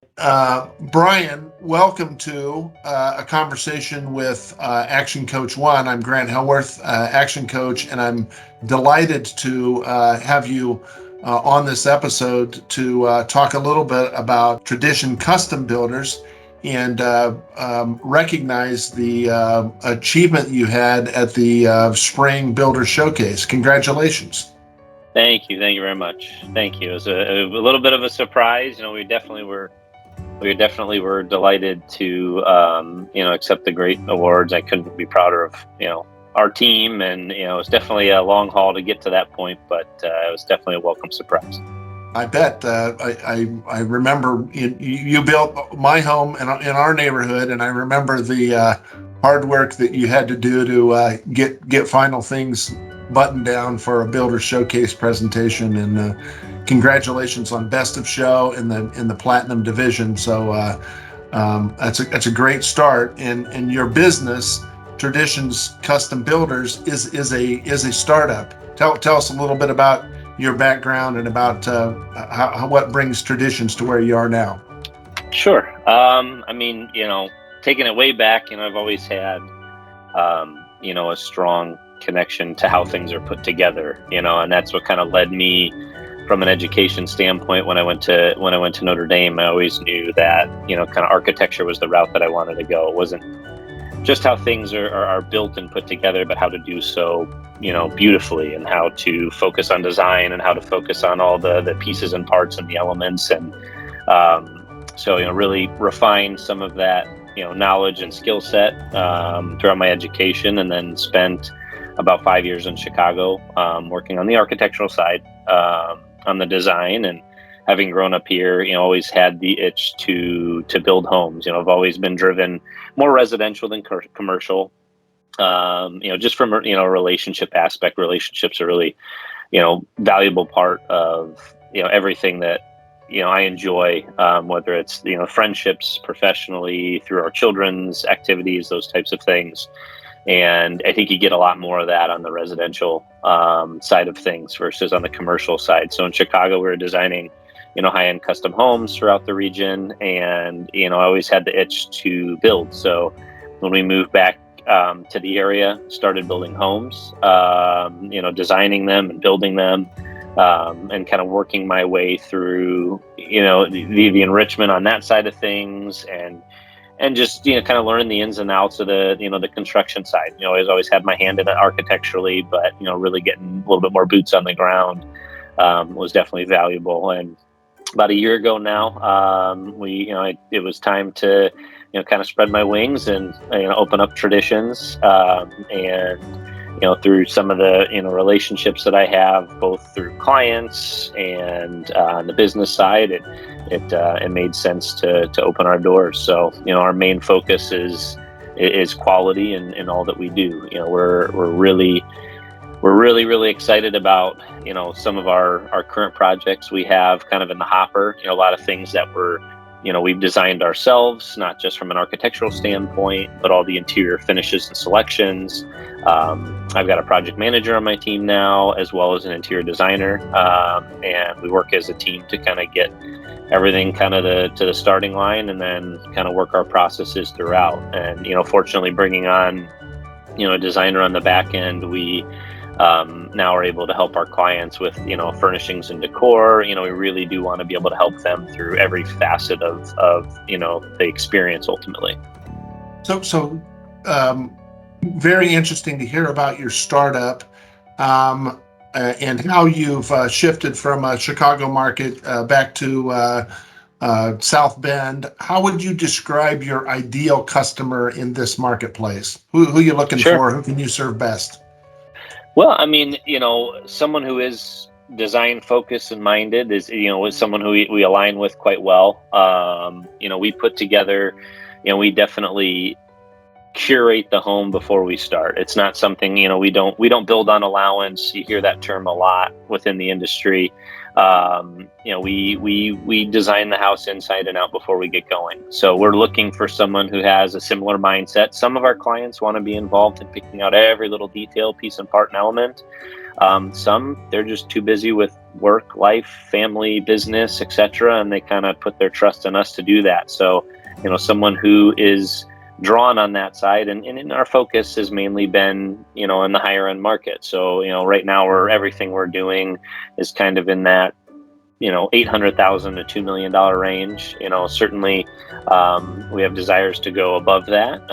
Bryan, welcome to a conversation with Action Coach One. I'm Grant Hellwarth, Action Coach, and I'm delighted to have you on this episode to talk a little bit about Tradition Custom Builders and recognize the achievement you had at the Spring Builder Showcase. Congratulations. Thank you very much. Thank you. It was a little bit of a surprise. We definitely were delighted to accept the great awards. I couldn't be prouder of our team, and it's definitely a long haul to get to that point, but it was definitely a welcome surprise. I bet. I remember you built my home in our neighborhood, and I remember the hard work that you had to do to get final things buttoned down for a builder showcase presentation. And congratulations on Best of Show in the Platinum division. So that's a great start. And your business, Traditions Custom Builders, is a startup. Tell us a little bit about your background and about what brings Traditions to where you are now. Sure. Taking it way back, I've always had, a strong connection to how things are put together, and that's what kind of led me from an education standpoint. When I went to Notre Dame, I always knew that, kind of architecture was the route that I wanted to go. It wasn't just how things are built and put together, but how to do so, beautifully, and how to focus on design and how to focus on all the pieces and parts and the elements. And really refine some of that, knowledge and skill set throughout my education, and then spent about 5 years in Chicago working on the architectural side, on the design. And having grown up here, always had the itch to build homes. I've always been driven more residential than commercial. Just from a relationship aspect. Relationships are really, valuable part of everything that I enjoy, whether it's friendships professionally, through our children's activities, those types of things. And I think you get a lot more of that on the residential side of things versus on the commercial side. So in Chicago, we were designing high-end custom homes throughout the region, and I always had the itch to build. So when we moved back to the area, started building homes, designing them and building them, and kind of working my way through the enrichment on that side of things, and just kind of learning the ins and outs of the construction side. I've always had my hand in it architecturally, but really getting a little bit more boots on the ground was definitely valuable. And about a year ago now, it was time to kind of spread my wings and open up Traditions, and through some of the relationships that I have, both through clients and on the business side, it made sense to open our doors. So our main focus is quality in all that we do. We're really excited about some of our current projects we have kind of in the hopper. A lot of things that we've designed ourselves, not just from an architectural standpoint, but all the interior finishes and selections. I've got a project manager on my team now, as well as an interior designer, and we work as a team to kind of get everything kind of to the starting line, and then kind of work our processes throughout. And fortunately, bringing on a designer on the back end, we now are able to help our clients with furnishings and decor. We really do want to be able to help them through every facet of the experience ultimately. So very interesting to hear about your startup, and how you've shifted from a Chicago market back to South Bend. How would you describe your ideal customer in this marketplace? Who you looking Sure. for? Who can you serve best? Well, someone who is design focused and minded is someone who we align with quite well. We put together, we definitely curate the home before we start. It's not something, we don't build on allowance. You hear that term a lot within the industry. We design the house inside and out before we get going. So we're looking for someone who has a similar mindset. Some of our clients want to be involved in picking out every little detail, piece and part and element. Some, they're just too busy with work, life, family, business, etc., and they kind of put their trust in us to do that. So, someone who is drawn on that side, and in our focus has mainly been, in the higher end market. So, right now everything we're doing is kind of in that, $800,000 to $2 million range. Certainly, we have desires to go above that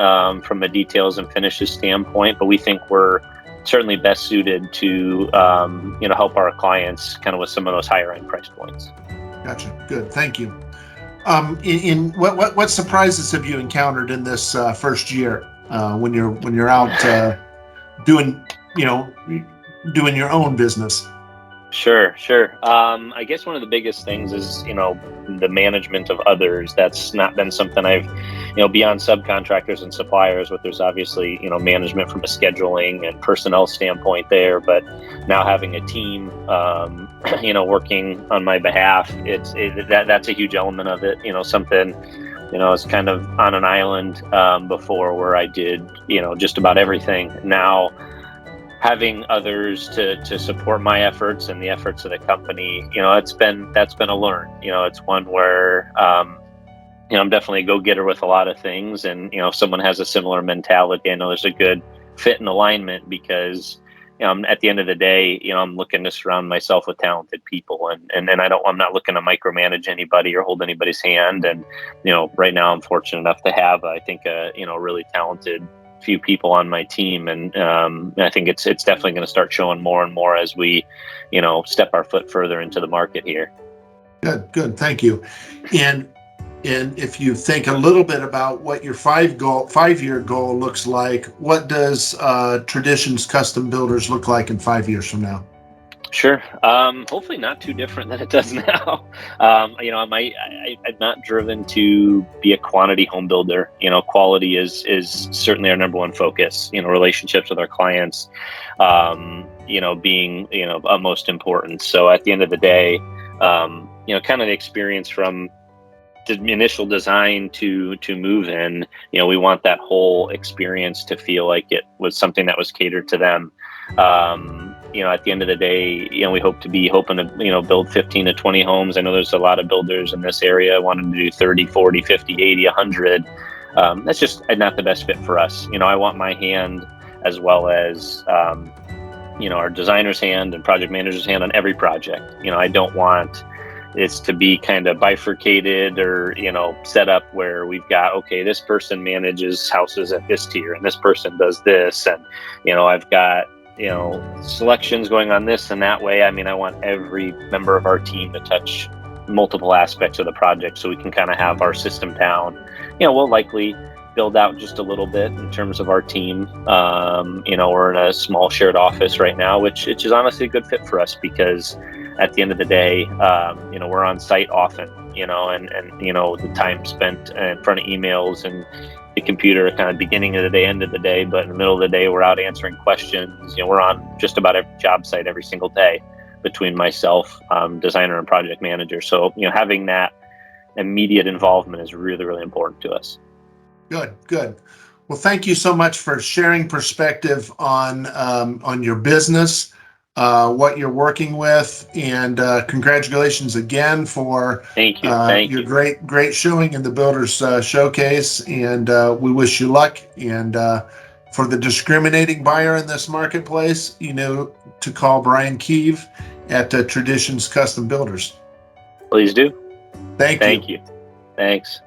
from a details and finishes standpoint, but we think we're certainly best suited to help our clients kind of with some of those higher end price points. Gotcha. Good. Thank you. In what surprises have you encountered in this first year when you're out doing doing your own business? Sure. I guess one of the biggest things is, the management of others. That's not been something I've, beyond subcontractors and suppliers, but there's obviously, management from a scheduling and personnel standpoint there. But now having a team, working on my behalf, that's a huge element of it. Something, I was kind of on an island before where I did, just about everything. Now, having others to support my efforts and the efforts of the company, that's been a learn. It's one where I'm definitely a go-getter with a lot of things, and if someone has a similar mentality, I know there's a good fit and alignment, because at the end of the day, I'm looking to surround myself with talented people, and I'm not looking to micromanage anybody or hold anybody's hand. And right now I'm fortunate enough to have, I think, a really talented few people on my team, and I think it's definitely going to start showing more and more as we step our foot further into the market here. Good. Thank you. And if you think a little bit about what your 5-year goal looks like, what does Traditions Custom Builders look like in 5 years from now? Sure. Hopefully not too different than it does now. I'm not driven to be a quantity home builder. Quality is certainly our number one focus. Relationships with our clients, being, most important. So at the end of the day, kind of the experience from the initial design to move in, we want that whole experience to feel like it was something that was catered to them. At the end of the day, we hope to build 15 to 20 homes. I know there's a lot of builders in this area wanting to do 30, 40, 50, 80, 100. That's just not the best fit for us. I want my hand, as well as, our designer's hand and project manager's hand on every project. I don't want it's to be kind of bifurcated or, set up where we've got, okay, this person manages houses at this tier and this person does this. And, I've got, selections going on this and that way. I mean, I want every member of our team to touch multiple aspects of the project so we can kind of have our system down. We'll likely build out just a little bit in terms of our team. We're in a small shared office right now, which is honestly a good fit for us, because at the end of the day, we're on site often, and the time spent in front of emails and the computer, kind of beginning of the day, end of the day, but in the middle of the day, we're out answering questions. We're on just about every job site every single day between myself, designer and project manager. So, having that immediate involvement is really, really important to us. Good. Well, thank you so much for sharing perspective on your business, what you're working with, and congratulations again for Thank you. great showing in the Builders Showcase, and we wish you luck. And for the discriminating buyer in this marketplace, to call Bryan Keve at Traditions Custom Builders. Please do. Thank you. Thanks.